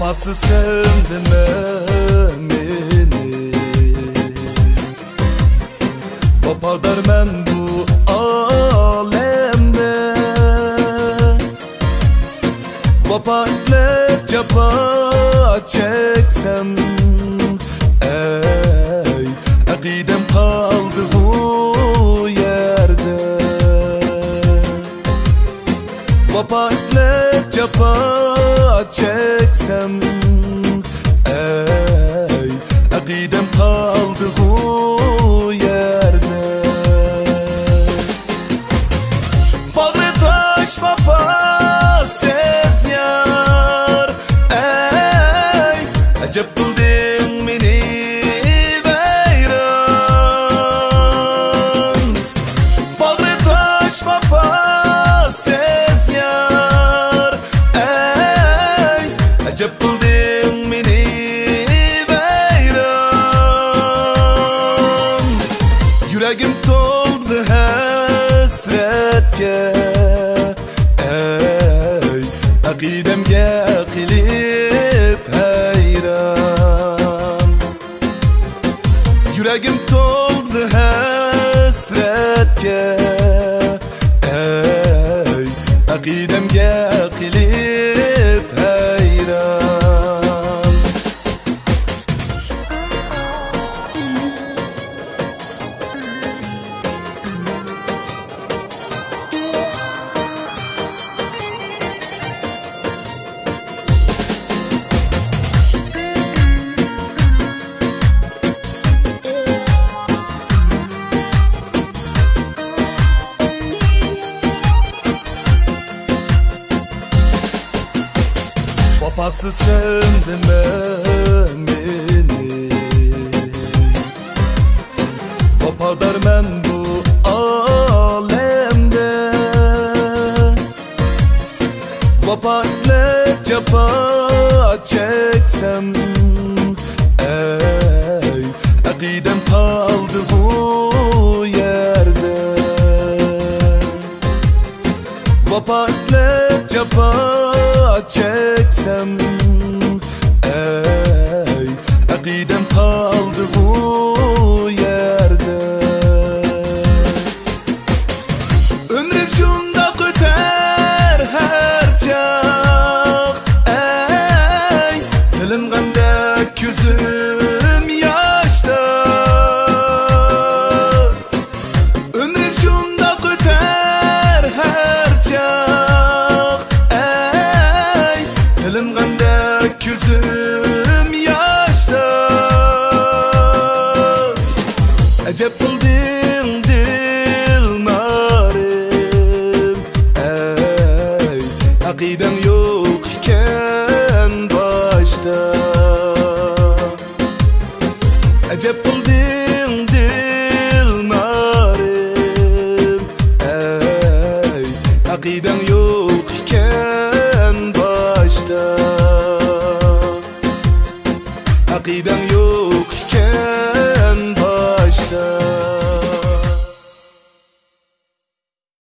Vapasız sevdin beni, vapadar men bu alemde. Vapa izlep cefa çeksem, ey akidem kaldı bu yerde. Vapa izlep cefa çeksem, ey akidem kaldı bu yerde. Bağrı taş vapasız yar, ey acep kıldın beni veyran. Bağrı taş vapasız yar, ey acep kıldın beni veyran. Yüreğim doldu hasretke, ey akidemge qilib hayran. Yüreğim doldu hasretke, ey akidemge qilib hayran. Vapasız sevdin beni, vapadar men bu alemde. Vapa izlep cefa çeksem, ey akidem kaldı bu yerde. Vapa izlep cefa çeksem, ey akidem kaldı bu yerde. Ömrüm şunda öter her çağ, ey dilim gandek yüzüm yaşta. Ömrüm şunda öter her çağ, dilim gandek yüzüm yaşta. Acep kıldın dilnarim, ey akiden yok iken başta. Acep kıldın dilnarim, ey akiden yok iken başta. Akiden